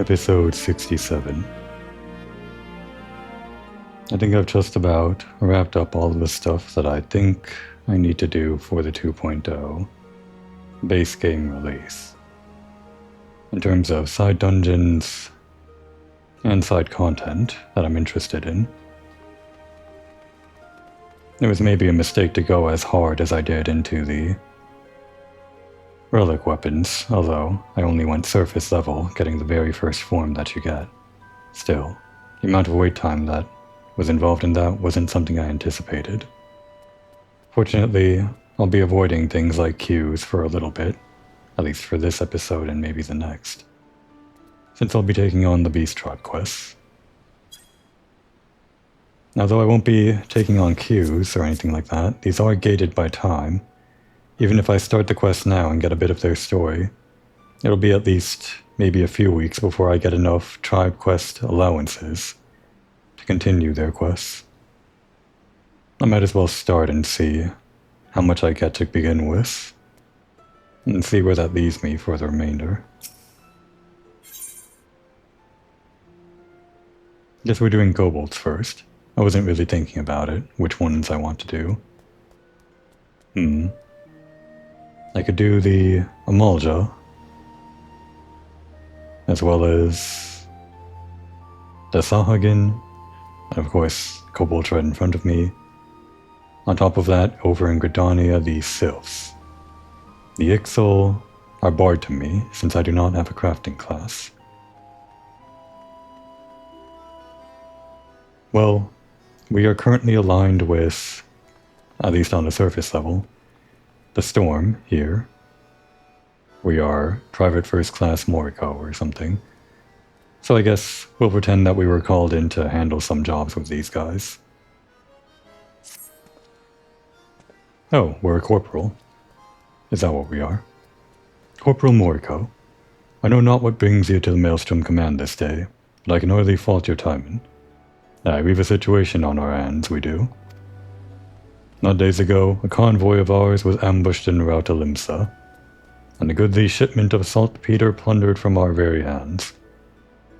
Episode 67. I think I've just about wrapped up all of the stuff that I think I need to do for the 2.0 base game release. In terms of side dungeons and side content that I'm interested in. It was maybe a mistake to go as hard as I did into the relic weapons, although I only went surface level, getting the very first form that you get. Still, the amount of wait time that was involved in that wasn't something I anticipated. Fortunately, I'll be avoiding things like queues for a little bit, at least for this episode and maybe the next, since I'll be taking on the Beast Tribe quests. Now, though I won't be taking on queues or anything like that, these are gated by time. Even if I start the quest now and get a bit of their story, it'll be at least maybe a few weeks before I get enough tribe quest allowances to continue their quests. I might as well start and see how much I get to begin with, and see where that leaves me for the remainder. Guess we're doing kobolds first. I wasn't really thinking about it, which ones I want to do. I could do the Amalja, as well as the Sahagin, and of course Kobold right in front of me. On top of that, over in Gridania, the Sylphs. The Ixal are barred to me, since I do not have a crafting class. Well, we are currently aligned with, at least on the surface level, the Storm here. We are Private First Class Moriko or something. So I guess we'll pretend that we were called in to handle some jobs with these guys. Oh, we're a corporal. Is that what we are? Corporal Moriko, I know not what brings you to the Maelstrom Command this day, but I can hardly fault your timing. Aye, we've a situation on our hands, we do. Not days ago, a convoy of ours was ambushed en route to Limsa, and a goodly shipment of saltpeter plundered from our very hands.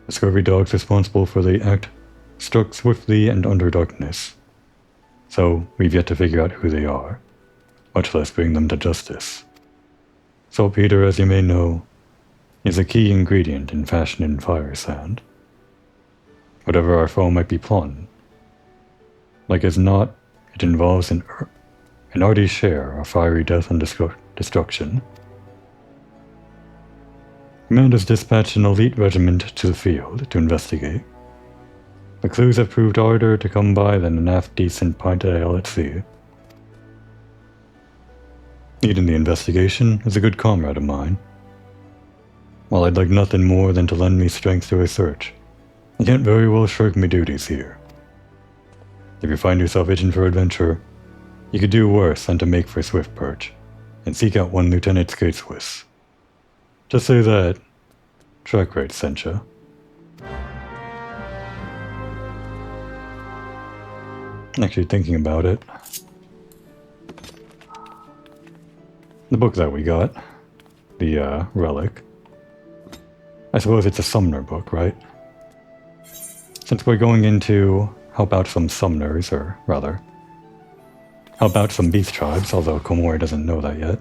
The scurvy dogs responsible for the act struck swiftly and under darkness, so we've yet to figure out who they are, much less bring them to justice. Saltpeter, as you may know, is a key ingredient in fashioning fire sand. Whatever our foe might be plotting, like as not, it involves an hearty share of fiery death and destruction. Command has dispatched an elite regiment to the field to investigate. The clues have proved harder to come by than an half-decent pint of ale at sea. Leading the investigation is a good comrade of mine. While I'd like nothing more than to lend me strength to his search, I can't very well shirk my duties here. If you find yourself itching for adventure, you could do worse than to make for Swift Perch, and seek out one Lieutenant Skateswiss. Just say that Track Rate sent ya. Actually thinking about it, the book that we got, the Relic, I suppose it's a Summoner book, right? Since we're going into help out some summoners, or rather, help out some beast tribes, although Komori doesn't know that yet.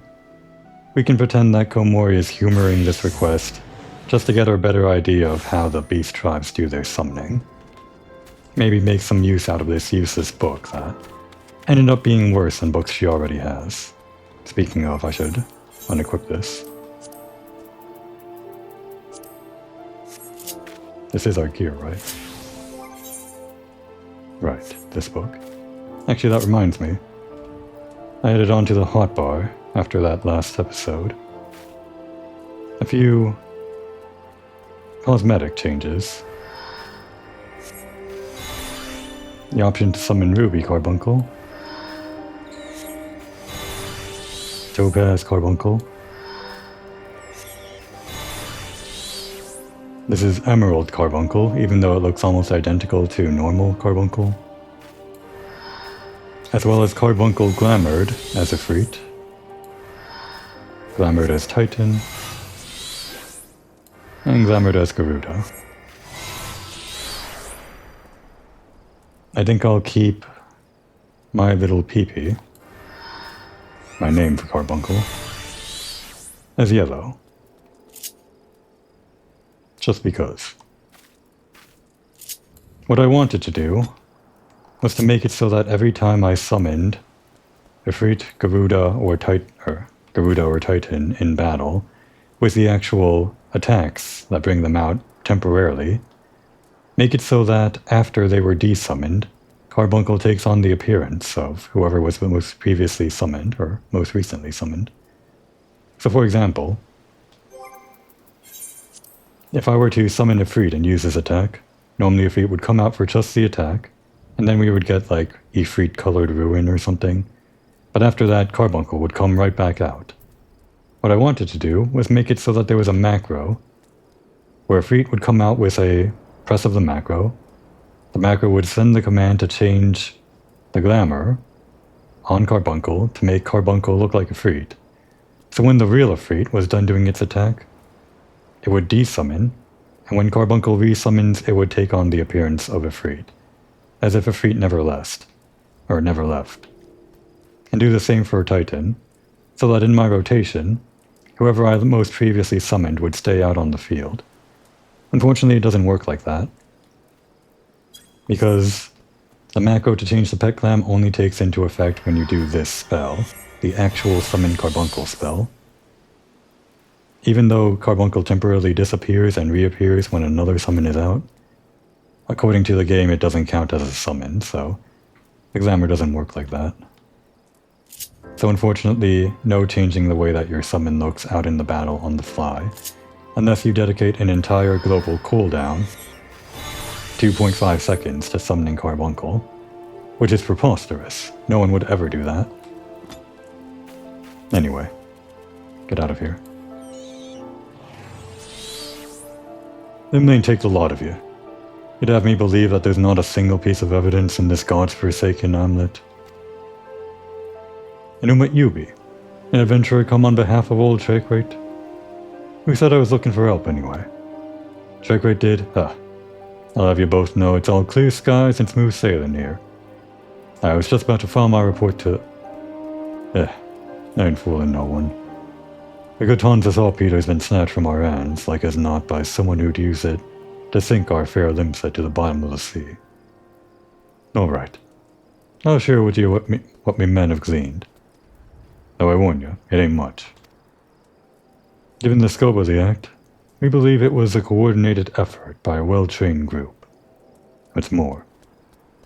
We can pretend that Komori is humoring this request just to get her a better idea of how the beast tribes do their summoning. Maybe make some use out of this useless book that ended up being worse than books she already has. Speaking of, I should unequip this. This is our gear, right? Right, this book. Actually, that reminds me. I headed on to the hotbar after that last episode. A few cosmetic changes. The option to summon Ruby Carbuncle, Topaz Carbuncle. This is Emerald Carbuncle, even though it looks almost identical to normal Carbuncle. As well as Carbuncle Glamoured as a Efreet. Glamoured as Titan. and glamored as Garuda. I think I'll keep my little peepee, my name for Carbuncle, as yellow. Just because. What I wanted to do was to make it so that every time I summoned Ifrit, Garuda, or Titan in battle, with the actual attacks that bring them out temporarily, make it so that after they were desummoned, Carbuncle takes on the appearance of whoever was most previously summoned, or most recently summoned. So for example, if I were to summon Ifrit and use this attack, normally Ifrit would come out for just the attack, and then we would get like Ifrit Colored Ruin or something, but after that Carbuncle would come right back out. What I wanted to do was make it so that there was a macro, where Ifrit would come out with a press of the macro would send the command to change the glamour on Carbuncle to make Carbuncle look like Ifrit. So when the real Ifrit was done doing its attack, it would desummon, and when Carbuncle resummons, it would take on the appearance of Ifrit, as if Ifrit never left. And do the same for Titan, so that in my rotation, whoever I most previously summoned would stay out on the field. Unfortunately, it doesn't work like that, because the macro to change the pet glam only takes into effect when you do this spell, the actual Summon Carbuncle spell. Even though Carbuncle temporarily disappears and reappears when another summon is out, according to the game it doesn't count as a summon, so the glamour doesn't work like that. So unfortunately, no changing the way that your summon looks out in the battle on the fly, unless you dedicate an entire global cooldown, 2.5 seconds, to summoning Carbuncle, which is preposterous. No one would ever do that. Anyway, get out of here. Imlane takes a lot of you. You'd have me believe that there's not a single piece of evidence in this god's forsaken hamlet. And who might you be? An adventurer come on behalf of old Shakerate? Who said I was looking for help anyway? Shakerate did? I'll have you both know it's all clear skies and smooth sailing here. I was just about to file my report to... I ain't fooling no one. The good tons of saltpeter's been snatched from our hands, like as not by someone who'd use it to sink our fair limset to the bottom of the sea. Alright. I'll share with you what me men have gleaned. Though I warn you, it ain't much. Given the scope of the act, we believe it was a coordinated effort by a well-trained group. What's more,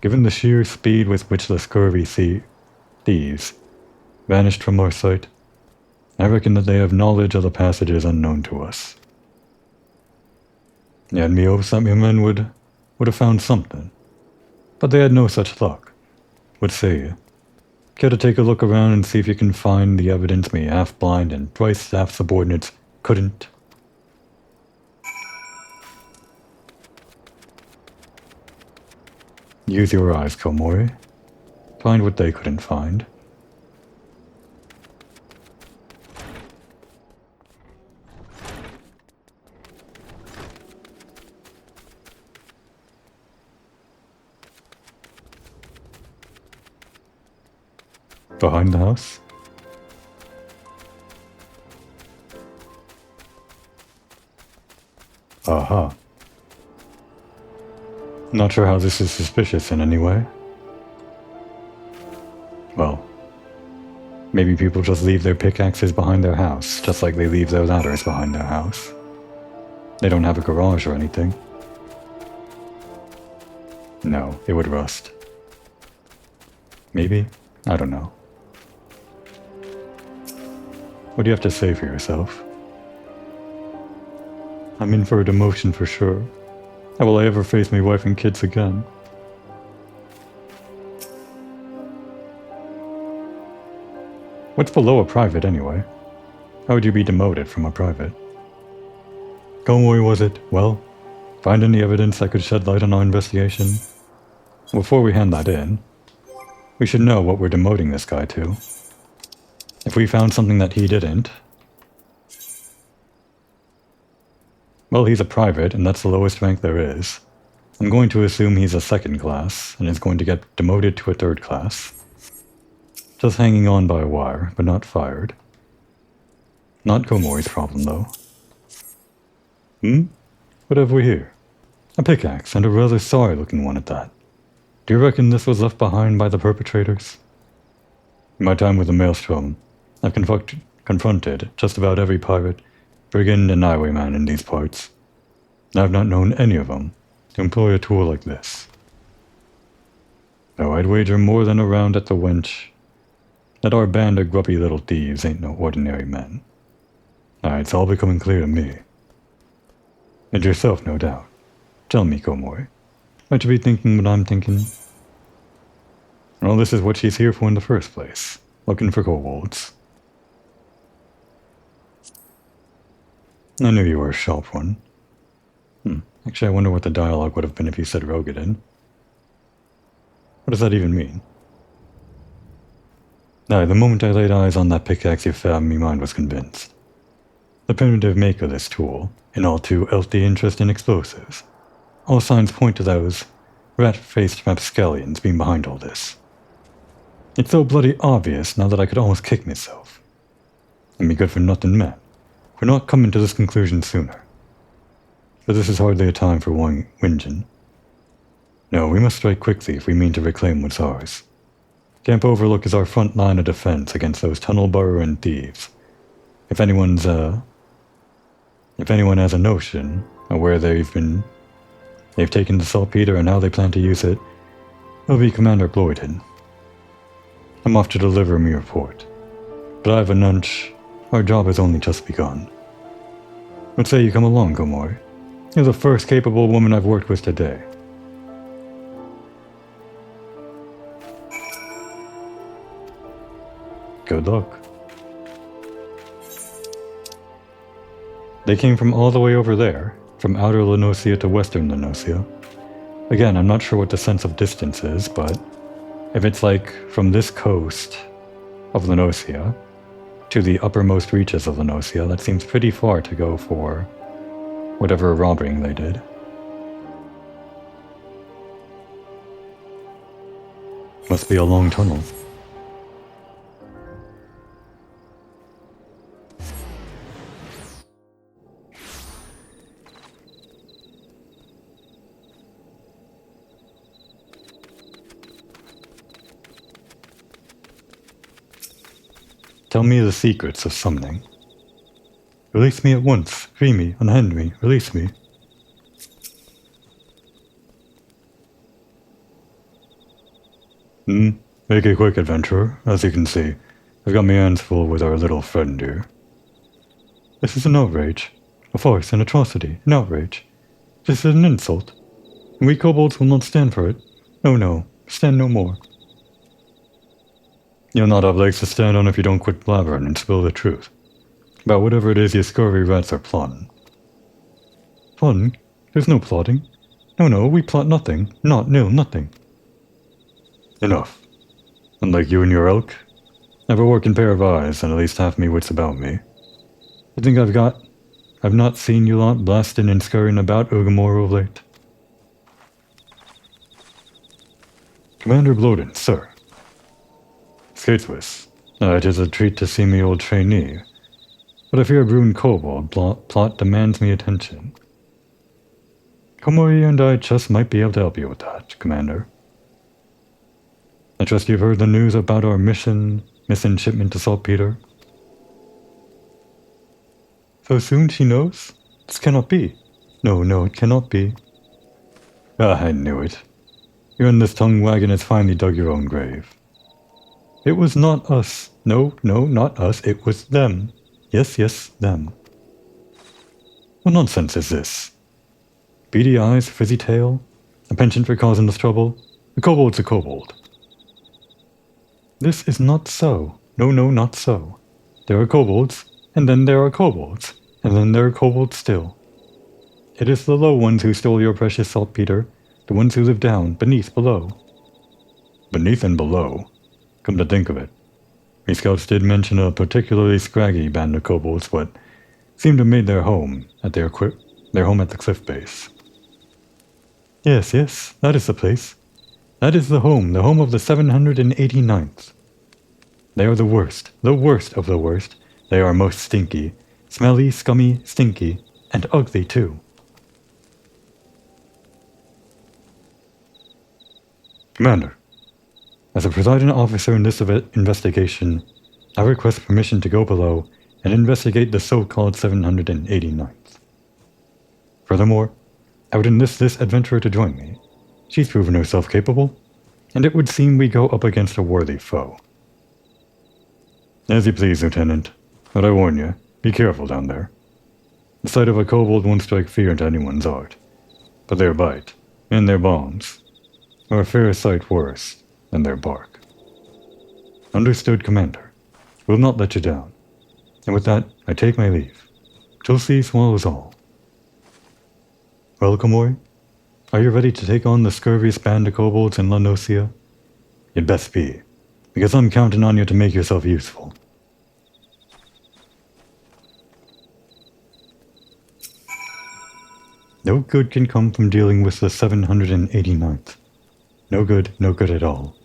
given the sheer speed with which the scurvy thieves vanished from our sight, I reckon that they have knowledge of the passages unknown to us. You had me hopes that your men would have found something, but they had no such luck. What say you? Care to take a look around and see if you can find the evidence me half-blind and twice staff subordinates couldn't? Use your eyes, Komori. Find what they couldn't find. Behind the house? Aha. Not sure how this is suspicious in any way. Well, maybe people just leave their pickaxes behind their house, just like they leave their ladders behind their house. They don't have a garage or anything. No, it would rust. Maybe? I don't know. What do you have to say for yourself? I'm in for a demotion for sure. How will I ever face my wife and kids again? What's below a private anyway? How would you be demoted from a private? Komori, was it? Well, find any evidence that could shed light on our investigation? Before we hand that in, we should know what we're demoting this guy to. If we found something that he didn't, Well, he's a private, and that's the lowest rank there is. I'm going to assume he's a second class, and is going to get demoted to a third class. Just hanging on by a wire, but not fired. Not Komori's problem, though. What have we here? A pickaxe, and a rather sorry-looking one at that. Do you reckon this was left behind by the perpetrators? In my time with the Maelstrom, I've confronted just about every pirate, brigand, and highwayman in these parts. And I've not known any of them to employ a tool like this. Though I'd wager more than a round at the wench that our band of grubby little thieves ain't no ordinary men. It's all becoming clear to me. And yourself, no doubt. Tell me, Komori, might you be thinking what I'm thinking? Well, this is what she's here for in the first place, looking for kobolds. I knew you were a sharp one. Actually, I wonder what the dialogue would have been if you said Rogadin. What does that even mean? The moment I laid eyes on that pickaxe you found, me mind was convinced. The primitive make of this tool, and all too healthy interest in explosives. All signs point to those rat-faced rapscallions being behind all this. It's so bloody obvious now that I could almost kick myself. And me good for nothing, man, for not coming to this conclusion sooner. But this is hardly a time for whinging. No, we must strike quickly if we mean to reclaim what's ours. Camp Overlook is our front line of defense against those tunnel-burrowing thieves. If anyone has a notion of where they've taken the saltpeter and how they plan to use it, it'll be Commander Bloyden. I'm off to deliver me report, but I have a hunch our job has only just begun. What say you come along, Komori? You're the first capable woman I've worked with today. Good luck. They came from all the way over there, from outer Lenosia to western Lenosia. Again, I'm not sure what the sense of distance is, but if it's like from this coast of Lenosia to the uppermost reaches of Lenosia, that seems pretty far to go for whatever robbing they did. Must be a long tunnel. Tell me the secrets of summoning. Release me at once. Free me. Unhand me. Release me. Make it quick, adventurer. As you can see, I've got my hands full with our little friend here. This is an outrage. A farce, an atrocity, an outrage. This is an insult. And we kobolds will not stand for it. Oh no, stand no more. You'll not have legs to stand on if you don't quit blabbering and spill the truth about whatever it is you scurvy rats are plotting. Plotting? There's no plotting. No, we plot nothing. Nothing. Enough. Unlike you and your elk, I have a working pair of eyes and at least half me wits about me. You think I've not seen you lot blasting and scurrying about Ugamor of late? Commander Bloden, sir. Skateswiss, it is a treat to see me old trainee, but I fear a brewing kobold plot demands me attention. Komori and I just might be able to help you with that, Commander. I trust you've heard the news about our missing shipment to saltpeter. So soon she knows? This cannot be. No, it cannot be. I knew it. You and this tongue wagon has finally dug your own grave. It was not us. No, not us. It was them. Yes, them. What nonsense is this? Beady eyes, frizzy tail, a penchant for causing us trouble. A kobold's a kobold. This is not so. No, not so. There are kobolds, and then there are kobolds, and then there are kobolds still. It is the low ones who stole your precious saltpeter, the ones who live down, beneath, below. Beneath and below. Come to think of it, me scouts did mention a particularly scraggy band of kobolds what seemed to have made their home at their Their home at the cliff base. Yes, that is the place. That is the home of the 789th. They are the worst of the worst. They are most stinky. Smelly, scummy, stinky, and ugly too. Commander, as a presiding officer in this investigation, I request permission to go below and investigate the so-called 789th. Furthermore, I would enlist this adventurer to join me. She's proven herself capable, and it would seem we go up against a worthy foe. As you please, Lieutenant, but I warn you, be careful down there. The sight of a kobold won't strike fear into anyone's heart, but their bite, and their bombs, are a fair sight worse than their bark. Understood, Commander. We'll not let you down. And with that, I take my leave. Tulsi swallows all. Well, Komori, are you ready to take on the scurviest band of kobolds in La Nocia? You'd best be, because I'm counting on you to make yourself useful. No good can come from dealing with the 789th. No good at all.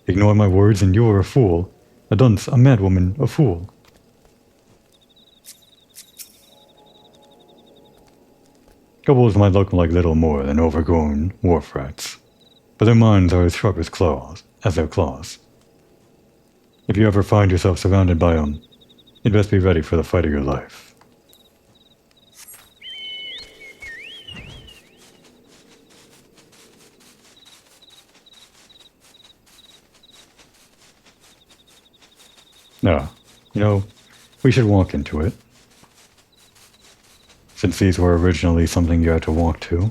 Ignore my words and you're a fool. A dunce, a madwoman, a fool. Kobolds might look like little more than overgrown wharf rats, but their minds are as sharp as their claws. If you ever find yourself surrounded by them, you'd best be ready for the fight of your life. No, we should walk into it. Since these were originally something you had to walk to,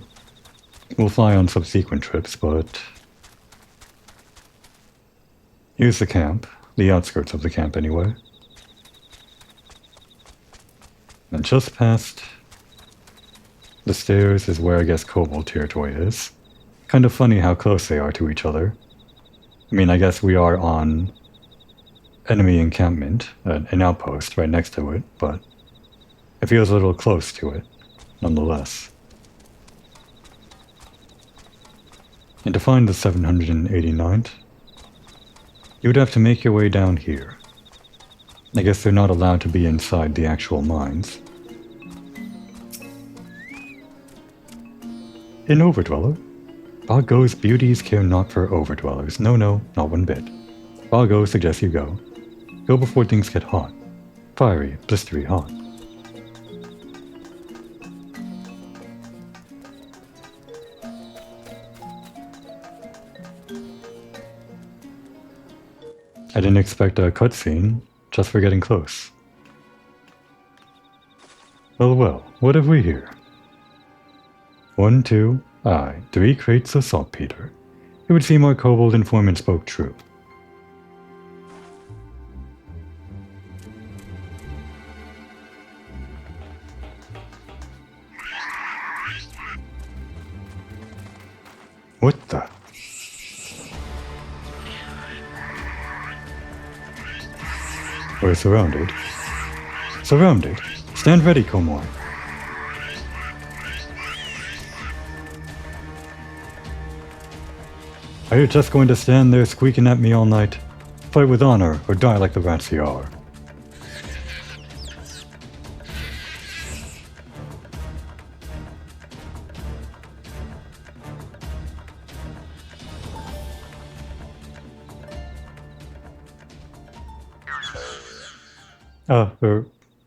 we'll fly on subsequent trips, but... Here's the camp, the outskirts of the camp anyway. And just past the stairs is where I guess Kobold territory is. Kind of funny how close they are to each other. I mean, I guess we are on enemy encampment, an outpost right next to it, but it feels a little close to it, nonetheless. And to find the 789th, you would have to make your way down here. I guess they're not allowed to be inside the actual mines. An overdweller? Boggo's beauties care not for overdwellers. No, not one bit. Boggo suggests you go. Go before things get hot. Fiery, blistery hot. I didn't expect a cutscene, just for getting close. Well, what have we here? 1, 2, 3 crates of saltpeter. It would seem our kobold informant spoke true. What the? We're surrounded. Surrounded? Stand ready, Komori. Are you just going to stand there squeaking at me all night? Fight with honor, or die like the rats you are.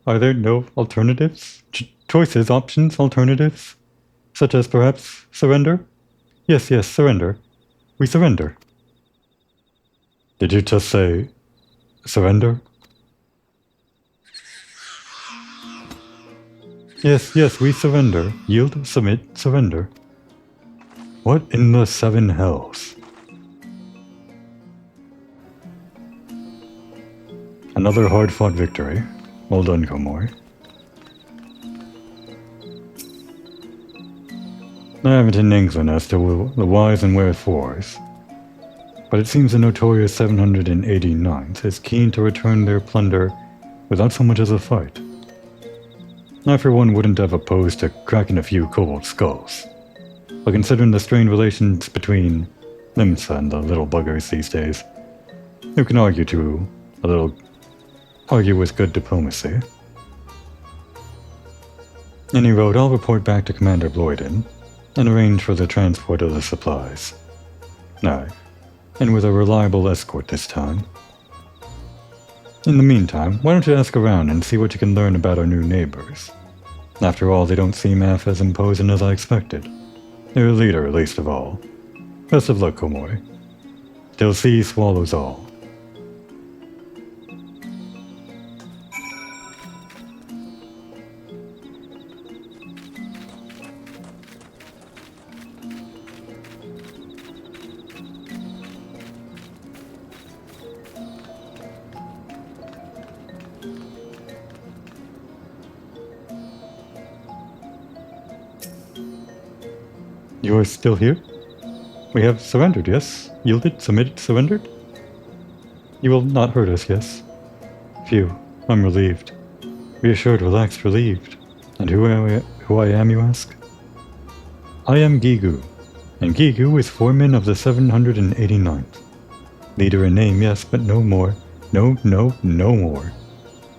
Are there no alternatives? Choices, options, alternatives? Such as perhaps surrender? Yes, surrender. We surrender. Did you just say surrender? Yes, we surrender. Yield, submit, surrender. What in the seven hells? Another hard-fought victory. Well done, Komori. I haven't an inkling as to the whys and wherefores, but it seems the notorious 789th is keen to return their plunder without so much as a fight. I for one wouldn't have opposed to cracking a few kobold skulls. But considering the strained relations between Limsa and the little buggers these days, who can argue with good diplomacy? Any road, I'll report back to Commander Bloyden and arrange for the transport of the supplies. Aye, and with a reliable escort this time. In the meantime, why don't you ask around and see what you can learn about our new neighbors? After all, they don't seem half as imposing as I expected. Their leader, least of all. Best of luck, Komori. Till sea swallows all. You are still here? We have surrendered, yes? Yielded, submitted, surrendered? You will not hurt us, yes? Phew, I'm relieved. Reassured, relaxed, relieved. And who I am, you ask? I am Gigu, and Gigu is foreman of the 789th. Leader in name, yes, but no more. No more.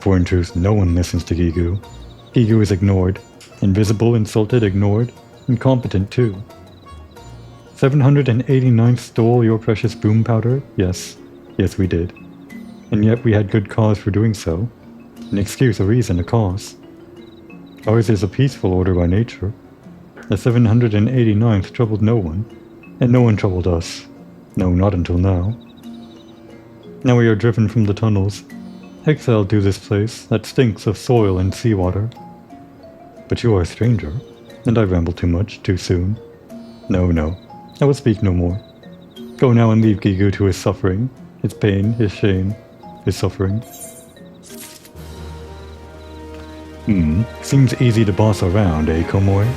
For in truth, no one listens to Gigu. Gigu is ignored. Invisible, insulted, ignored. Incompetent, too. 789th stole your precious boom powder? Yes. Yes, we did. And yet we had good cause for doing so. An excuse, a reason, a cause. Ours is a peaceful order by nature. The 789th troubled no one, and no one troubled us. No, not until now. Now we are driven from the tunnels, exiled to this place that stinks of soil and seawater. But you are a stranger, and I ramble too much, too soon. No, I will speak no more. Go now and leave Gigu to his suffering, his pain, his shame, his suffering. Seems easy to boss around, eh, Komori?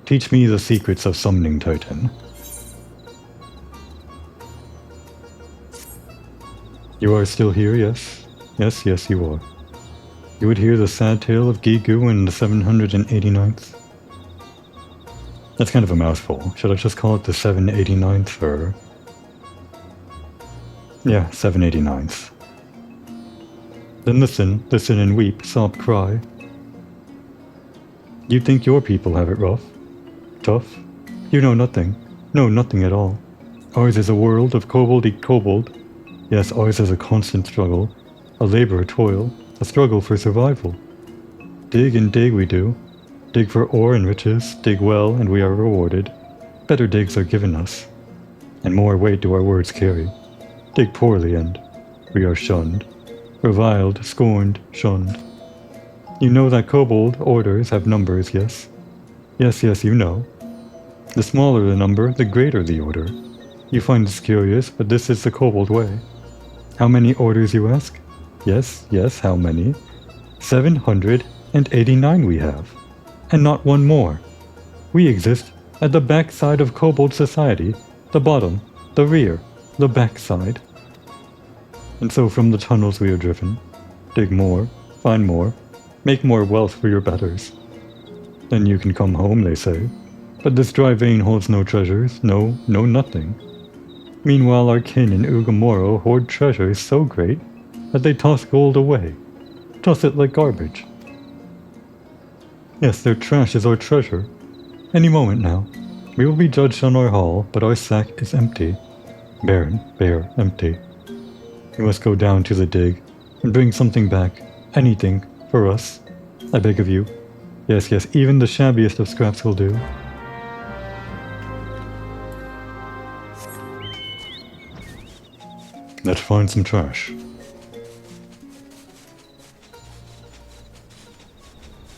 Teach me the secrets of summoning Titan. You are still here, yes? Yes, you are. You would hear the sad tale of Gigu and the 789th? That's kind of a mouthful. Should I just call it the 789th, or... Yeah, 789th. Then listen and weep, sob, cry. You think your people have it rough? Tough? You know nothing. No, nothing at all. Ours is a world of kobold eat kobold. Yes, ours is a constant struggle. A labor, a toil. A struggle for survival. Dig and dig we do. Dig for ore and riches, dig well and we are rewarded. Better digs are given us. And more weight do our words carry. Dig poorly and we are shunned. Reviled, scorned, shunned. You know that kobold orders have numbers, yes? Yes, you know. The smaller the number, the greater the order. You find this curious, but this is the kobold way. How many orders, you ask? Yes, how many? 789 we have. And not one more. We exist at the backside of kobold society, the bottom, the rear, the backside. And so from the tunnels we are driven. Dig more, find more, make more wealth for your betters. Then you can come home, they say. But this dry vein holds no treasures, no nothing. Meanwhile our kin in Ugamoro hoard treasures so great that they toss gold away. Toss it like garbage. Yes, their trash is our treasure. Any moment now. We will be judged on our haul, but our sack is empty. Barren, bare, empty. We must go down to the dig and bring something back. Anything, for us. I beg of you. Yes, even the shabbiest of scraps will do. Let's find some trash.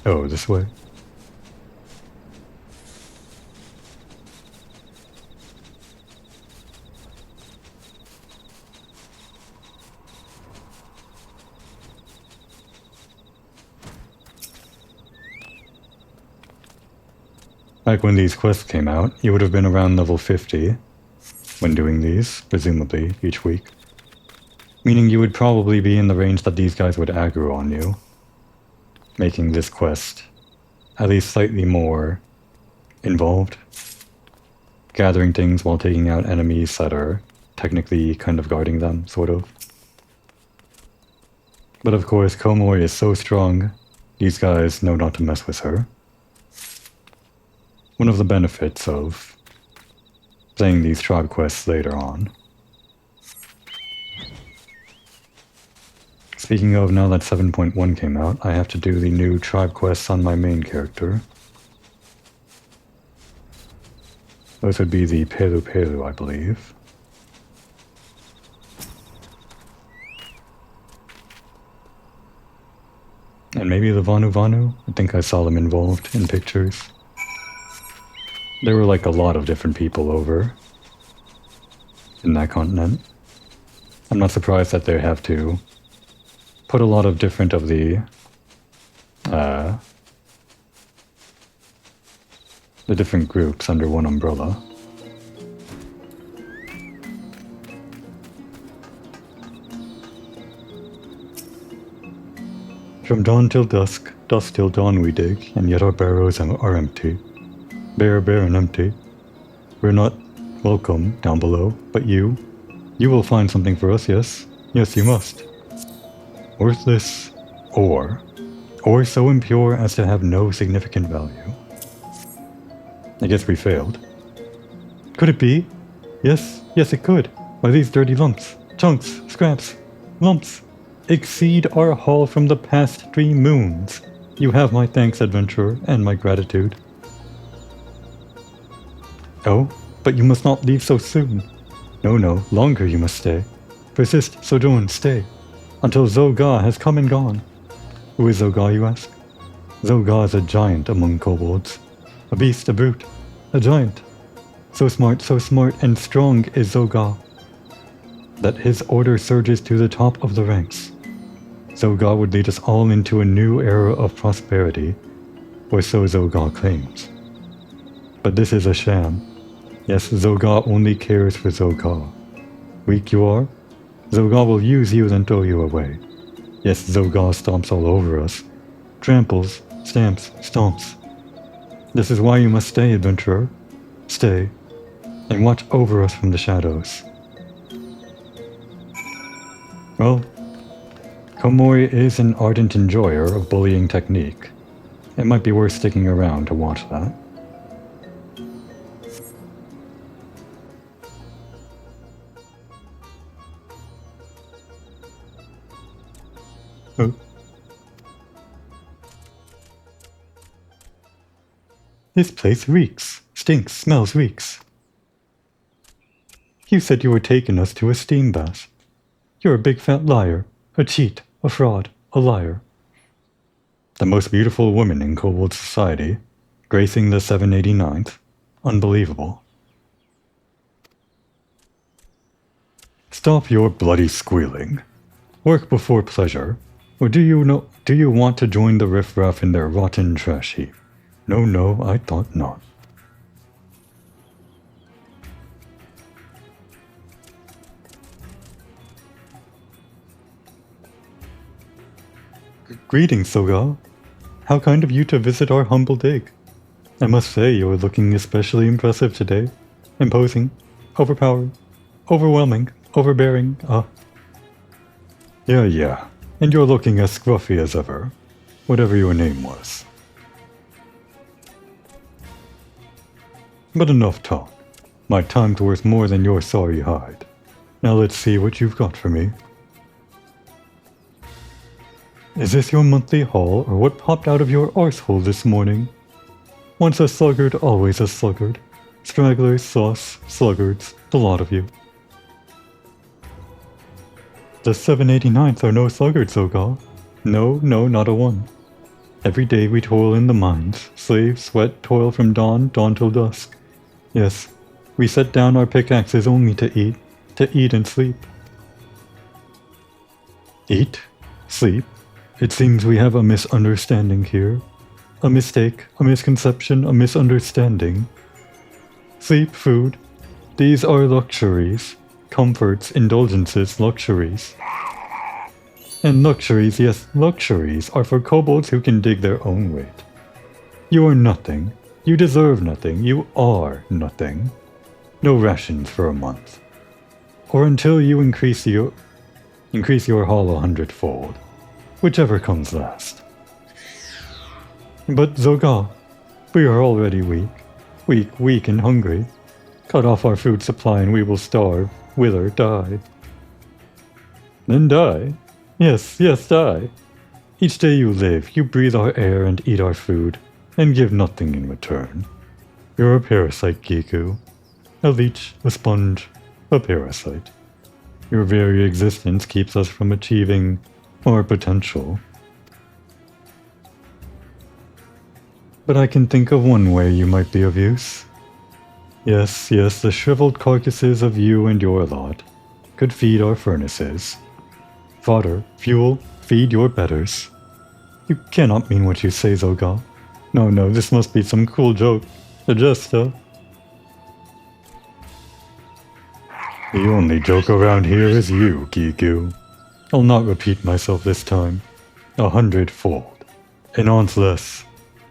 Oh, this way. Back when these quests came out, you would have been around level 50 when doing these, presumably, each week. Meaning you would probably be in the range that these guys would aggro on you. making this quest at least slightly more involved. Gathering things while taking out enemies that are technically kind of guarding them, sort of. But of course, Komori is so strong, these guys know not to mess with her. One of the benefits of playing these tribe quests later on. Speaking of, now that 7.1 came out, I have to do the new tribe quests on my main character. Those would be the Pelu Pelu, I believe. And maybe the Vanu Vanu? I think I saw them involved in pictures. There were like a lot of different people over in that continent. I'm not surprised that they have to put a lot of different of the different groups under one umbrella. From dawn till dusk, dusk till dawn we dig, and yet our barrows are empty. Bare, bare and empty. We're not welcome down below, but you will find something for us, yes? Yes, you must. Worthless ore. Ore so impure as to have no significant value. I guess we failed. Could it be? Yes, yes it could. Why, these dirty lumps, chunks, scraps, lumps exceed our haul from the past 3 moons. You have my thanks, adventurer, and my gratitude. Oh, but you must not leave so soon. No, no, longer you must stay. Persist, sojourn, stay, until Zoga has come and gone. Who is Zoga, you ask? Zoga is a giant among kobolds. A beast, a brute, a giant. So smart and strong is Zoga, that his order surges to the top of the ranks. Zoga would lead us all into a new era of prosperity, or so Zoga claims. But this is a sham. Yes, Zoga only cares for Zoga. Weak you are? Zoga will use you then throw you away. Yes, Zoga stomps all over us. Tramples, stamps, stomps. This is why you must stay, adventurer. Stay, and watch over us from the shadows. Well, Komori is an ardent enjoyer of bullying technique. It might be worth sticking around to watch that. Oh. This place reeks. Stinks, smells, reeks. You said you were taking us to a steam bath. You're a big fat liar. A cheat. A fraud. A liar. The most beautiful woman in Kobold society, gracing the 789th. Unbelievable. Stop your bloody squealing. Work before pleasure. Or do you want to join the riffraff in their rotten trash heap? No, no, I thought not. Greetings, Soga. How kind of you to visit our humble dig. I must say you are looking especially impressive today. Imposing, overpowering, overwhelming, overbearing, Yeah. And you're looking as scruffy as ever. Whatever your name was. But enough talk. My time's worth more than your sorry hide. Now let's see what you've got for me. Is this your monthly haul, or what popped out of your arsehole this morning? Once a sluggard, always a sluggard. Stragglers, sauce, sluggards, the lot of you. The 789th are no sluggards, Zoga. No, not a one. Every day we toil in the mines, slave, sweat, toil from dawn till dusk. Yes, we set down our pickaxes only to eat and sleep. Eat? Sleep? It seems we have a misunderstanding here. A mistake, a misconception, a misunderstanding. Sleep, food, these are luxuries. Comforts, indulgences, luxuries. And luxuries, yes, luxuries, are for kobolds who can dig their own weight. You are nothing. You deserve nothing. You are nothing. No rations for a month. Or until you increase your haul 100-fold. Whichever comes last. But Zoga, we are already weak. Weak and hungry. Cut off our food supply and we will starve, wither, die. Then die? Yes, die. Each day you live, you breathe our air and eat our food, and give nothing in return. You're a parasite, Giku. A leech, a sponge, a parasite. Your very existence keeps us from achieving our potential. But I can think of one way you might be of use. Yes, the shriveled carcasses of you and your lot could feed our furnaces. Fodder, fuel, feed your betters. You cannot mean what you say, Zoga. No, this must be some cruel joke. A jest, huh? The only joke around here is you, Giku. I'll not repeat myself this time. 100-fold. An ounce less,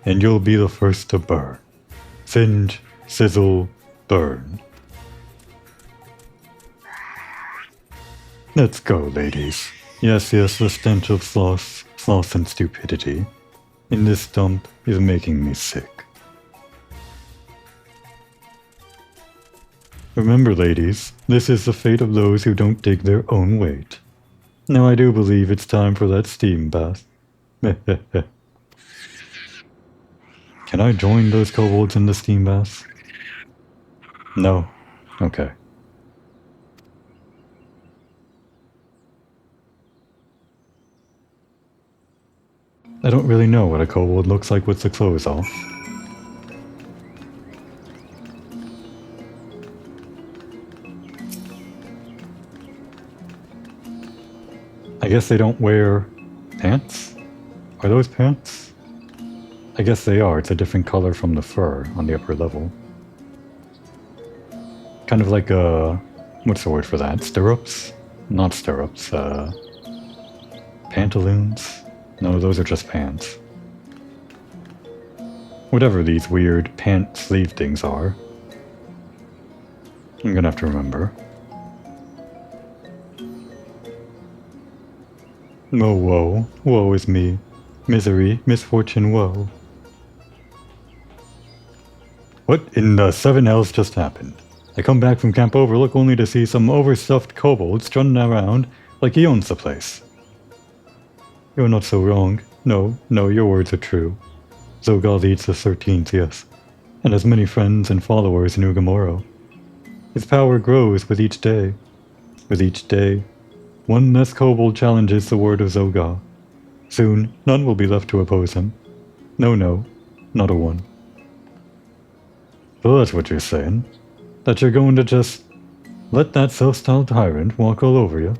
and you'll be the first to burn. Singe, sizzle, burn. Let's go, ladies. Yes, the stench of sloth and stupidity in this dump is making me sick. Remember, ladies, this is the fate of those who don't dig their own weight. Now I do believe it's time for that steam bath. Can I join those kobolds in the steam bath? No? Okay. I don't really know what a kobold looks like with the clothes off. I guess they don't wear pants? Are those pants? I guess they are. It's a different color from the fur on the upper level. Kind of like what's the word for that? Stirrups? Not stirrups, pantaloons? No, those are just pants. Whatever these weird pant sleeve things are. I'm gonna have to remember. Oh, woe is me. Misery, misfortune, woe. What in the seven hells just happened? I come back from Camp Overlook only to see some overstuffed kobold strutting around like he owns the place. You're not so wrong. No, your words are true. Zoga leads the 13th, yes, and has many friends and followers in Ugamoro. His power grows with each day. With each day, one less kobold challenges the word of Zoga. Soon, none will be left to oppose him. No, not a one. So that's what you're saying? That you're going to just let that self-styled tyrant walk all over you?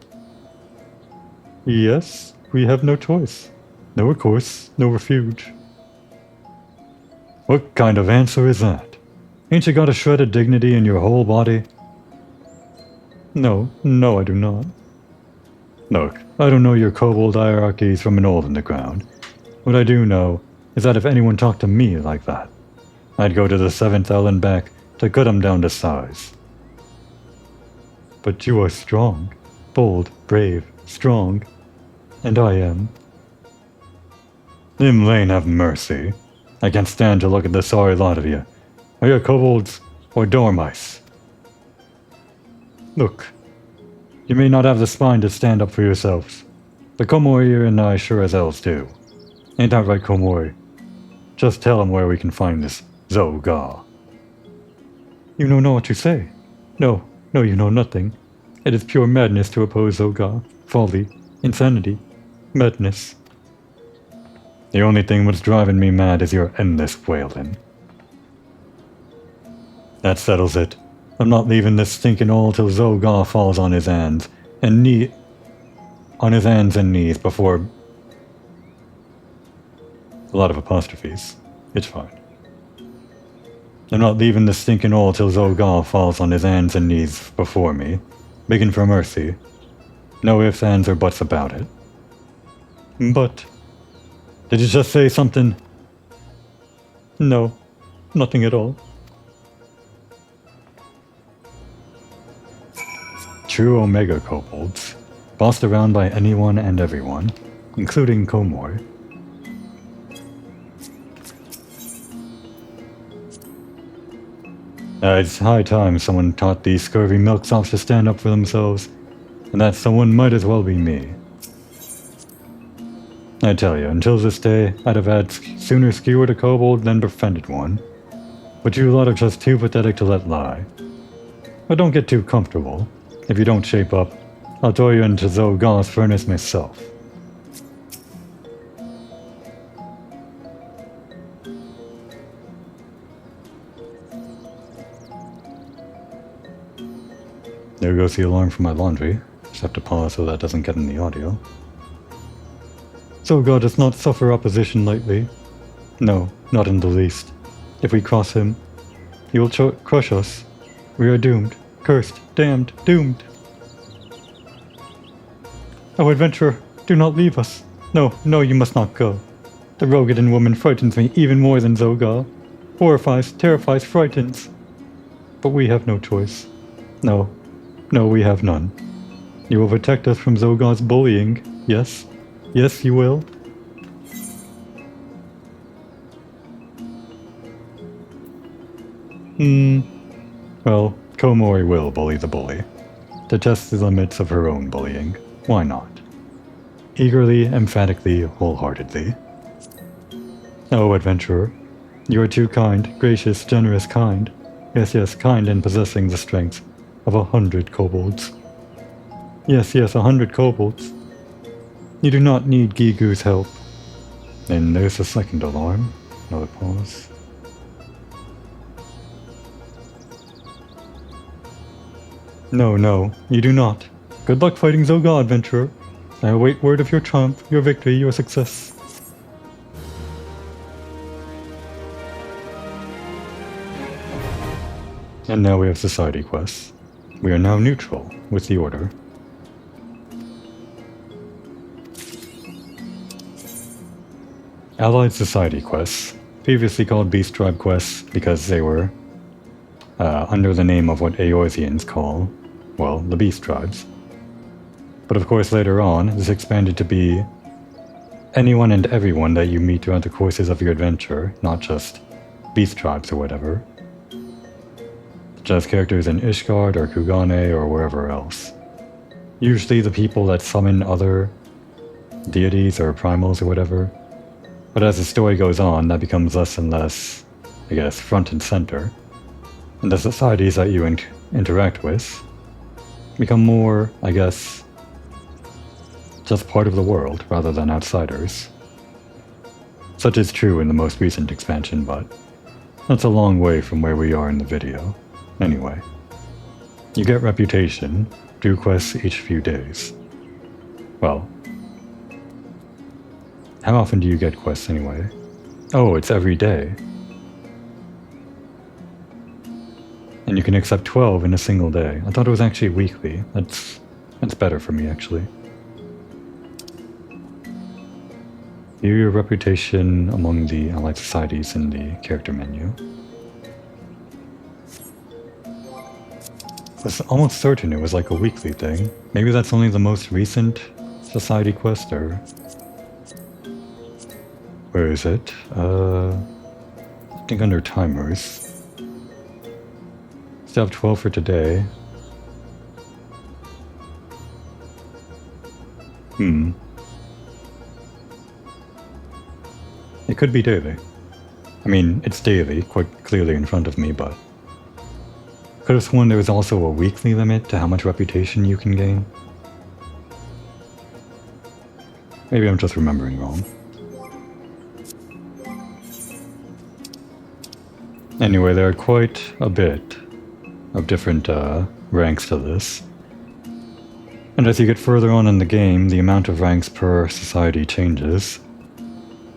Yes, we have no choice. No recourse, no refuge. What kind of answer is that? Ain't you got a shred of dignity in your whole body? No, I do not. Look, I don't know your kobold hierarchies from an hole in the ground. What I do know is that if anyone talked to me like that, I'd go to the 7th L and back to cut him down to size. But you are strong, bold, brave, strong, and I am. Imlane have mercy. I can't stand to look at the sorry lot of you. Are you kobolds or dormice? Look, you may not have the spine to stand up for yourselves, but Komori and I sure as hells do. Ain't that right, Komori? Just tell him where we can find this Zoga. You know not what you say. No, you know nothing. It is pure madness to oppose Zoga. Folly, insanity, madness. The only thing what's driving me mad is your endless wailing. That settles it. I'm not leaving this stinking hole till Zoga falls on his hands and knees before... A lot of apostrophes. It's fine. I'm not leaving this stinking hole till Zoga falls on his hands and knees before me, begging for mercy. No ifs, ands, or buts about it. But... Did you just say something? No, nothing at all. True Omega Kobolds, bossed around by anyone and everyone, including Komor. It's high time someone taught these scurvy milksops to stand up for themselves, and that someone might as well be me. I tell you, until this day, I'd have had sooner skewered a kobold than befriended one. But you lot are just too pathetic to let lie. But don't get too comfortable. If you don't shape up, I'll throw you into Zogar's furnace myself. There goes the alarm for my laundry. Just have to pause so that doesn't get in the audio. Zogar does not suffer opposition lightly. No, not in the least. If we cross him, he will crush us. We are doomed. Cursed. Damned. Doomed. Oh, adventurer, do not leave us. No, no, you must not go. The Rogadin woman frightens me even more than Zogar. Horrifies, terrifies, frightens. But we have no choice. No. No, we have none. You will protect us from Zogar's bullying, yes? Yes, you will? Well, Komori will bully the bully. To test the limits of her own bullying. Why not? Eagerly, emphatically, wholeheartedly. Oh, adventurer. You are too kind, gracious, generous, kind. Yes, yes, kind and possessing the strength of 100 kobolds. Yes, yes, 100 kobolds. You do not need Gigu's help. And there's the second alarm. Another pause. No, no, you do not. Good luck fighting Zogar, adventurer. I await word of your triumph, your victory, your success. And now we have society quests. We are now neutral with the Order. Allied Society quests, previously called Beast Tribe quests because they were under the name of what Eorzeans call, well, the Beast Tribes. But of course later on, this expanded to be anyone and everyone that you meet throughout the courses of your adventure, not just Beast Tribes or whatever. Just characters in Ishgard or Kugane or wherever else. Usually the people that summon other deities or primals or whatever. But as the story goes on, that becomes less and less, I guess, front and center. And the societies that you interact with become more, I guess, just part of the world rather than outsiders. Such is true in the most recent expansion, but that's a long way from where we are in the video. Anyway, you get reputation, do quests each few days. Well, how often do you get quests anyway? Oh, it's every day. And you can accept 12 in a single day. I thought it was actually weekly. That's better for me, actually. View your reputation among the allied societies in the character menu. I was almost certain it was like a weekly thing. Maybe that's only the most recent society quest, or... Where is it? I think under timers. Still have 12 for today. It could be daily. I mean, it's daily, quite clearly in front of me, but... Could have sworn there was also a weekly limit to how much reputation you can gain. Maybe I'm just remembering wrong. Anyway, there are quite a bit of different ranks to this. And as you get further on in the game, the amount of ranks per society changes.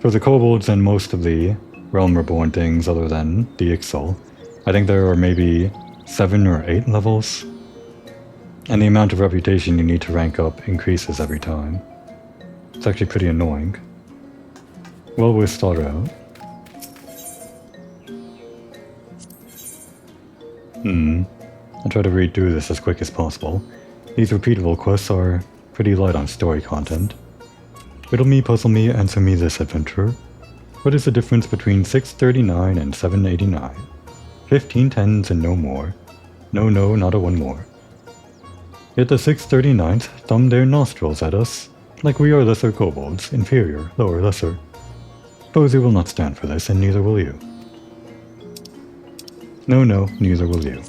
For the kobolds and most of the Realm Reborn things other than the Ixal, I think there are maybe 7 or 8 levels. And the amount of reputation you need to rank up increases every time. It's actually pretty annoying. Well, we'll start out. I'll try to read through this as quick as possible. These repeatable quests are pretty light on story content. Riddle me, puzzle me, answer me this, adventurer. What is the difference between 639 and 789? 15 tens and no more. No, no, not a one more. Yet the 639s thumb their nostrils at us, like we are lesser kobolds, inferior, lower, lesser. Bozu will not stand for this, and neither will you. No, no, neither will you.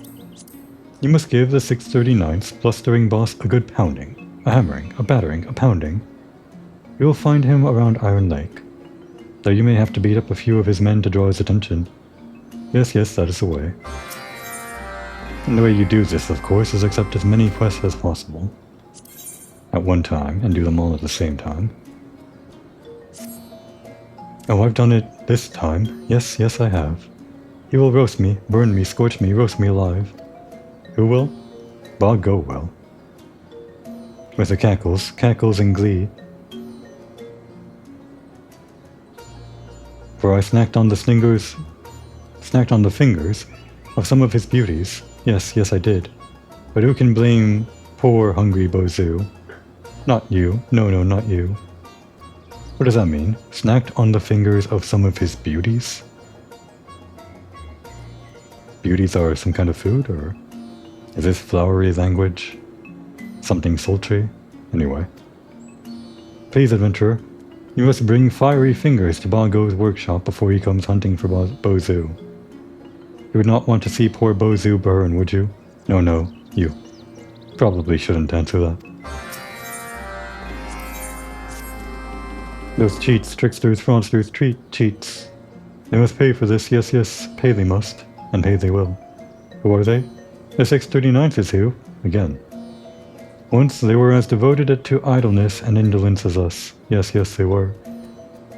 You must give the 639's blustering boss a good pounding, a hammering, a battering, a pounding. You will find him around Iron Lake. Though you may have to beat up a few of his men to draw his attention. Yes, yes, that is the way. And the way you do this, of course, is accept as many quests as possible at one time, and do them all at the same time. Oh, I've done it this time. Yes, yes, I have. He will roast me, burn me, scorch me, roast me alive. Who will? Bog Go will. With the cackles and glee. For I snacked on the fingers of some of his beauties. Yes, yes, I did. But who can blame poor, hungry Bozu? Not you. No, no, not you. What does that mean? Snacked on the fingers of some of his beauties? Beauties are some kind of food, or is this flowery language? Something sultry? Anyway. Please, adventurer, you must bring fiery fingers to Bongo's workshop before he comes hunting for Bozu. You would not want to see poor Bozu burn, would you? No, no, you. Probably shouldn't answer that. Those cheats, tricksters, fraudsters, cheats. They must pay for this, yes, yes, pay they must, and pay they will. Who are they? The 639th is who? Again. Once they were as devoted to idleness and indolence as us. Yes, yes, they were.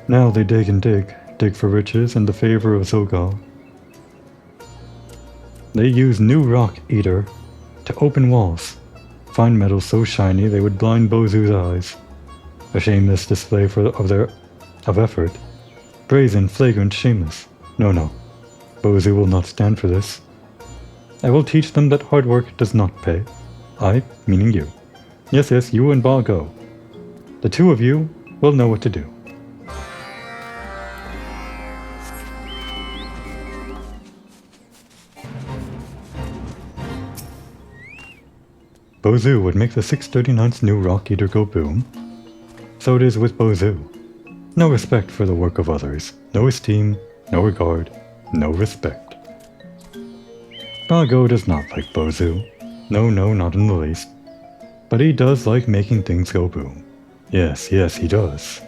Now they dig and dig for riches and the favor of Zogal. They use new rock eater to open walls. Fine metal so shiny they would blind Bozu's eyes. A shameless display of effort. Brazen, flagrant, shameless. No, no. Bozu will not stand for this. I will teach them that hard work does not pay. I, meaning you. Yes, yes, you and Ba go. The two of you will know what to do. Bozu would make the 639's new rock eater go boom. So it is with Bozu. No respect for the work of others. No esteem, no regard, no respect. Bago does not like Bozu. No, no, not in the least. But he does like making things go boom. Yes, yes, he does.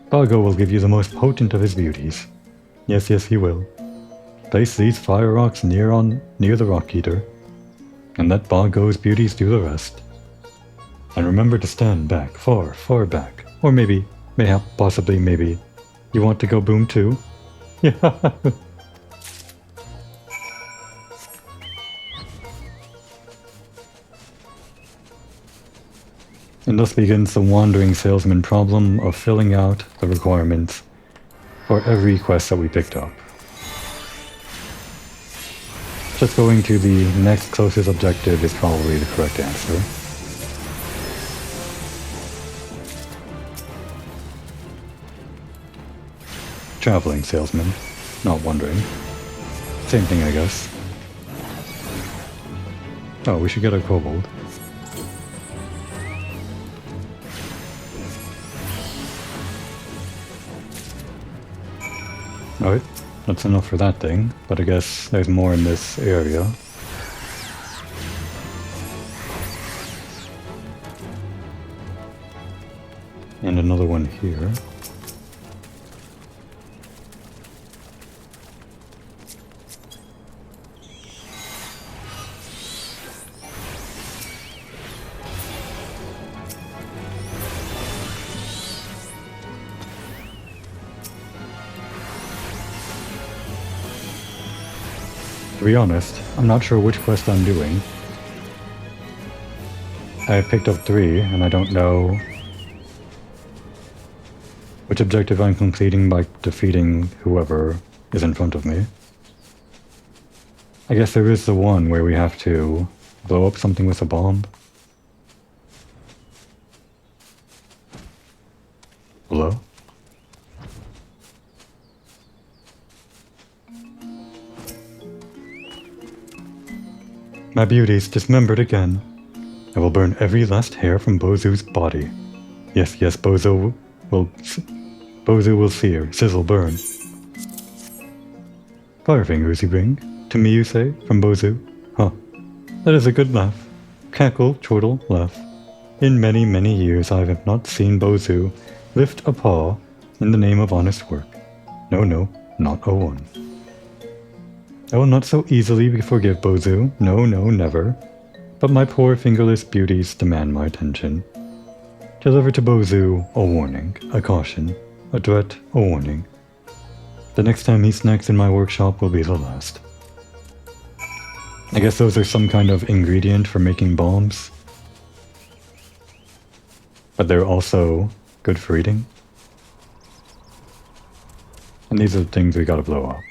Bago will give you the most potent of his beauties. Yes, yes, he will. Place these fire rocks near the rock eater, and let Bago's beauties do the rest. And remember to stand back, far, far back. Or maybe, possibly, maybe, you want to go boom too? Yeah. And thus begins the wandering salesman problem of filling out the requirements for every quest that we picked up. Just going to the next closest objective is probably the correct answer. Traveling salesman, not wondering. Same thing, I guess. Oh, we should get a kobold. Alright, that's enough for that thing, but I guess there's more in this area. And another one here. To be honest, I'm not sure which quest I'm doing. I picked up 3, and I don't know Which objective I'm completing by defeating whoever is in front of me. I guess there is the one where we have to blow up something with a bomb. Hello? My beauties dismembered again. I will burn every last hair from Bozu's body. Yes, yes, Bozu will sear, sizzle, burn. Firefingers you bring? To me you say, from Bozu? Huh. That is a good laugh. Cackle, chortle, laugh. In many, many years I have not seen Bozu lift a paw in the name of honest work. No, no, not a one. I will not so easily forgive Bozu, no, no, never. But my poor fingerless beauties demand my attention. Deliver to Bozu a warning, a caution, a threat, a warning. The next time he snacks in my workshop will be the last. I guess those are some kind of ingredient for making bombs. But they're also good for eating. And these are the things we gotta blow up.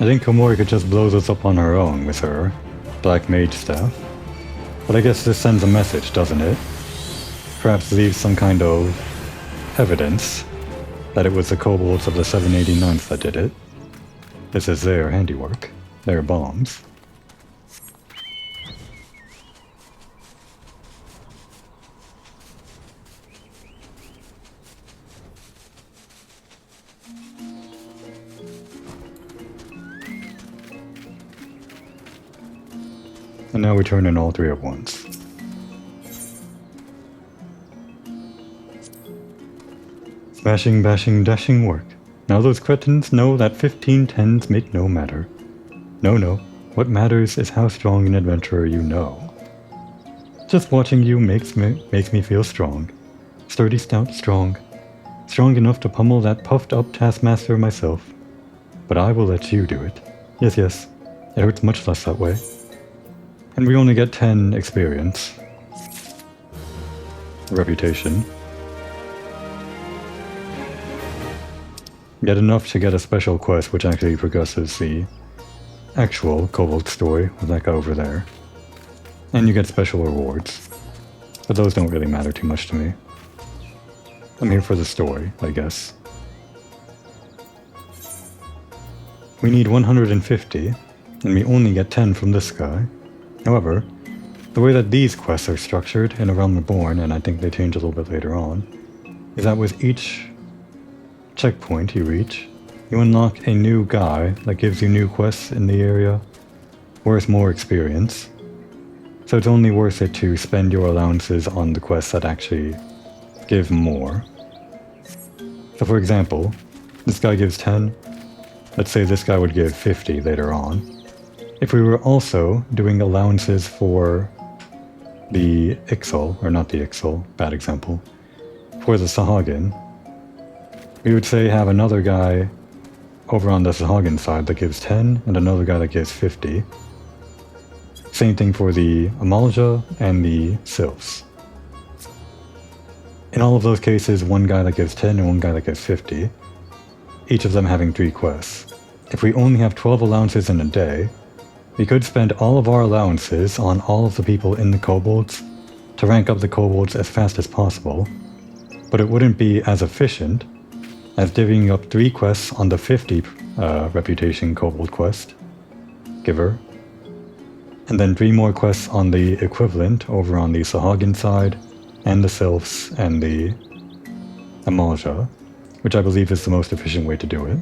I think Komori could just blow this up on her own with her Black Mage staff. But I guess this sends a message, doesn't it? Perhaps leaves some kind of evidence that it was the Kobolds of the 789th that did it. This is their handiwork, their bombs. And now we turn in all three at once. Smashing, bashing, dashing work. Now those cretins know that 15 tens make no matter. No, no. What matters is how strong an adventurer you know. Just watching you makes me feel strong. Sturdy, stout, strong. Strong enough to pummel that puffed up taskmaster myself. But I will let you do it. Yes, yes. It hurts much less that way. And we only get 10 experience. Reputation. Yet enough to get a special quest which actually progresses the actual Kobold story with that guy over there. And you get special rewards. But those don't really matter too much to me. I'm here for the story, I guess. We need 150, and we only get 10 from this guy. However, the way that these quests are structured in A Realm Reborn, and I think they change a little bit later on, is that with each checkpoint you reach, you unlock a new guy that gives you new quests in the area, worth more experience. So it's only worth it to spend your allowances on the quests that actually give more. So for example, this guy gives 10, let's say this guy would give 50 later on. If we were also doing allowances for the Ixal, or not the Ixal, bad example, for the Sahagin, we would say have another guy over on the Sahagin side that gives 10, and another guy that gives 50. Same thing for the Amalja and the Sylphs. In all of those cases, one guy that gives 10 and one guy that gives 50, each of them having 3 quests. If we only have 12 allowances in a day, we could spend all of our allowances on all of the people in the Kobolds to rank up the Kobolds as fast as possible, but it wouldn't be as efficient as divvying up 3 quests on the 50 reputation Kobold quest giver, and then 3 more quests on the equivalent over on the Sahagin side, and the Sylphs and the Amalja, which I believe is the most efficient way to do it.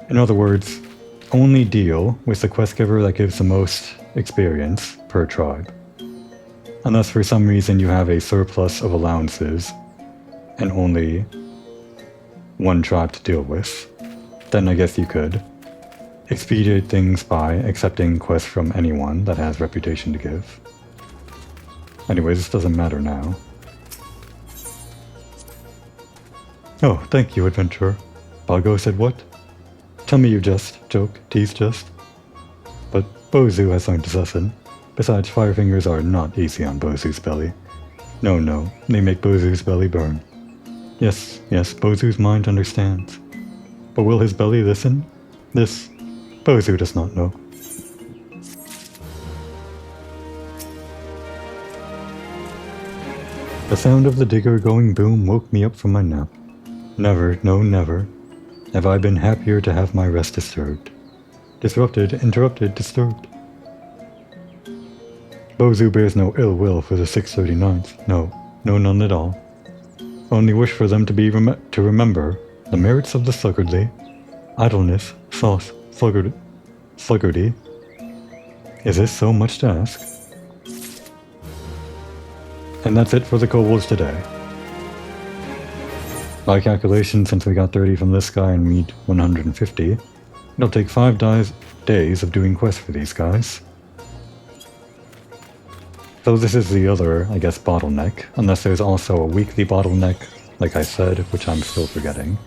In other words, only deal with the quest giver that gives the most experience per tribe. Unless for some reason you have a surplus of allowances and only one tribe to deal with, then I guess you could expedite things by accepting quests from anyone that has reputation to give. Anyway, this doesn't matter now. Oh, thank you, adventurer. Balgo said what? Tell me you just, joke, tease just. But Bozu has learned assassin. Besides, firefingers are not easy on Bozu's belly. No, they make Bozu's belly burn. Yes, Bozu's mind understands. But will his belly listen? This, Bozu does not know. The sound of the digger going boom woke me up from my nap. Never, no never, have I been happier to have my rest disturbed. Disrupted, interrupted, disturbed. Bozu bears no ill will for the 639th. No, none at all. Only wish for them to be to remember the merits of the sluggardly, idleness, sauce, sluggardy. Is this so much to ask? And that's it for the kobolds today. By calculation, since we got 30 from this guy and need 150, it'll take 5 days of doing quests for these guys. So this is the other, I guess, bottleneck, unless there's also a weekly bottleneck, like I said, which I'm still forgetting.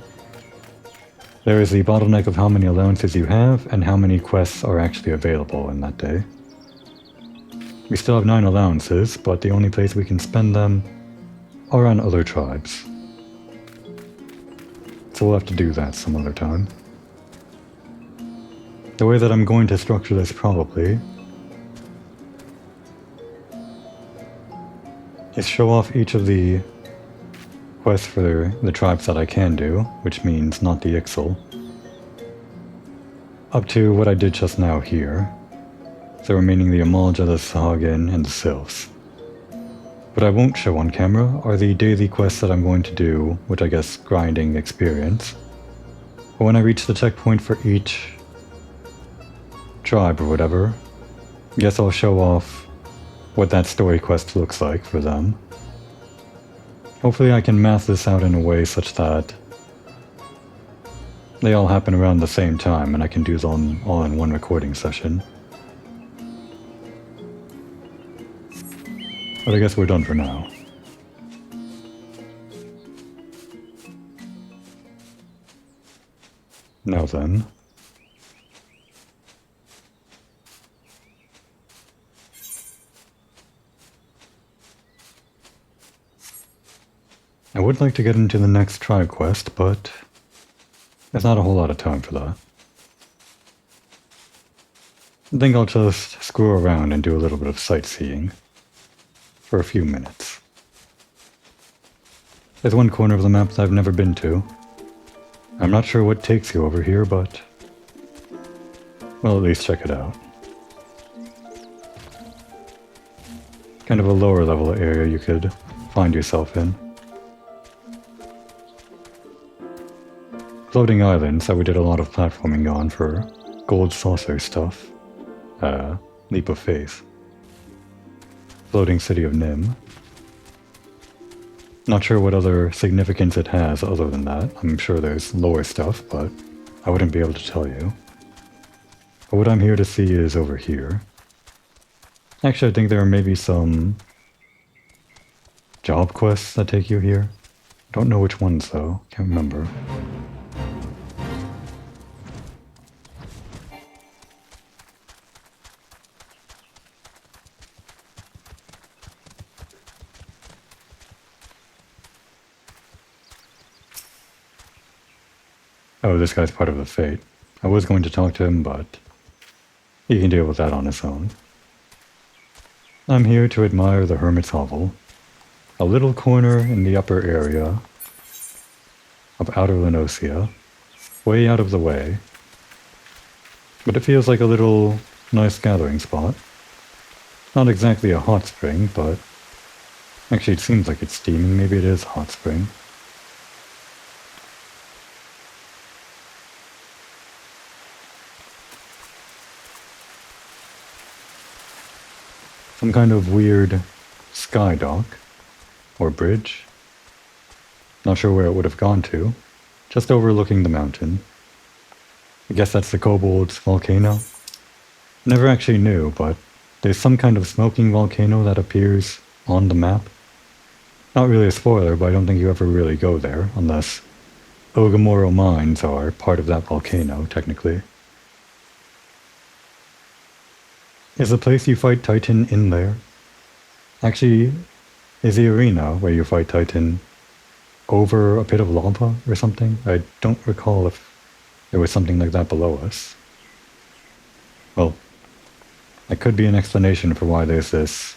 There is the bottleneck of how many allowances you have and how many quests are actually available in that day. We still have 9 allowances, but the only place we can spend them are on other tribes. So we'll have to do that some other time. The way that I'm going to structure this probably is show off each of the quests for the tribes that I can do, which means not the Ixal, up to what I did just now here, so remaining the Amalja, the Sahagin, and the Sylphs. What I won't show on camera are the daily quests that I'm going to do, which I guess grinding experience. But when I reach the checkpoint for each tribe or whatever, I guess I'll show off what that story quest looks like for them. Hopefully I can math this out in a way such that they all happen around the same time and I can do them all in one recording session. But I guess we're done for now. Now then. I would like to get into the next tribe quest, but there's not a whole lot of time for that. I think I'll just screw around and do a little bit of sightseeing for a few minutes. There's one corner of the map that I've never been to. I'm not sure what takes you over here, but well, at least check it out. Kind of a lower level area you could find yourself in. Floating islands that we did a lot of platforming on for gold saucer stuff. Leap of faith. Floating city of Nim. Not sure what other significance it has other than that. I'm sure there's lower stuff, but I wouldn't be able to tell you. But what I'm here to see is over here. Actually, I think there are maybe some job quests that take you here. Don't know which ones though, can't remember. Oh, this guy's part of the Fate. I was going to talk to him, but he can deal with that on his own. I'm here to admire the Hermit's Hovel, a little corner in the upper area of Outer Lenosia, way out of the way, but it feels like a little nice gathering spot. Not exactly a hot spring, but actually it seems like it's steaming. Maybe it is a hot spring. Some kind of weird sky dock. Or bridge. Not sure where it would have gone to. Just overlooking the mountain. I guess that's the Kobold's volcano. Never actually knew, but there's some kind of smoking volcano that appears on the map. Not really a spoiler, but I don't think you ever really go there, unless Ogamoro mines are part of that volcano, technically. Is the place you fight Titan in there? Actually, is the arena where you fight Titan over a pit of lava or something? I don't recall if there was something like that below us. Well, that could be an explanation for why there's this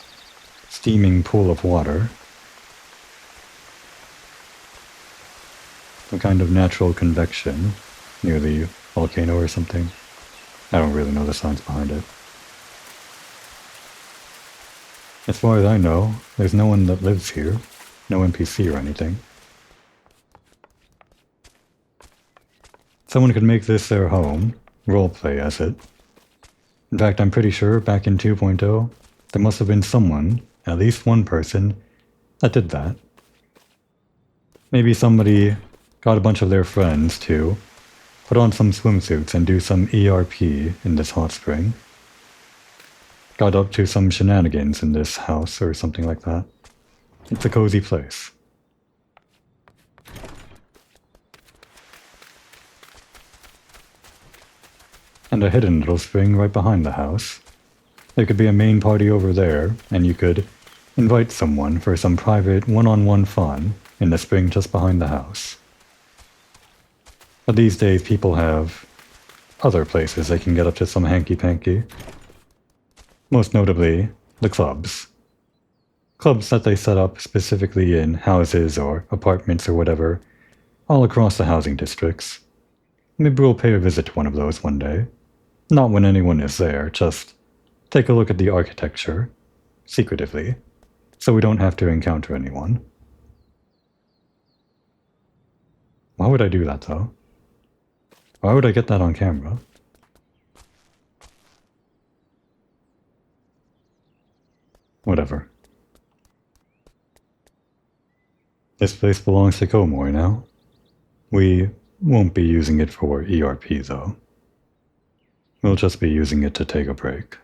steaming pool of water. Some kind of natural convection near the volcano or something. I don't really know the science behind it. As far as I know, there's no one that lives here. No NPC or anything. Someone could make this their home, roleplay as it. In fact, I'm pretty sure back in 2.0, there must have been someone, at least one person, that did that. Maybe somebody got a bunch of their friends to put on some swimsuits and do some ERP in this hot spring. Got up to some shenanigans in this house or something like that. It's a cozy place. And a hidden little spring right behind the house. There could be a main party over there, and you could invite someone for some private one-on-one fun in the spring just behind the house. But these days people have other places they can get up to some hanky-panky. Most notably, the clubs. Clubs that they set up specifically in houses or apartments or whatever, all across the housing districts. Maybe we'll pay a visit to one of those one day. Not when anyone is there, just take a look at the architecture, secretively, so we don't have to encounter anyone. Why would I do that, though? Why would I get that on camera? Whatever. This place belongs to Komori now. We won't be using it for ERP, though. We'll just be using it to take a break.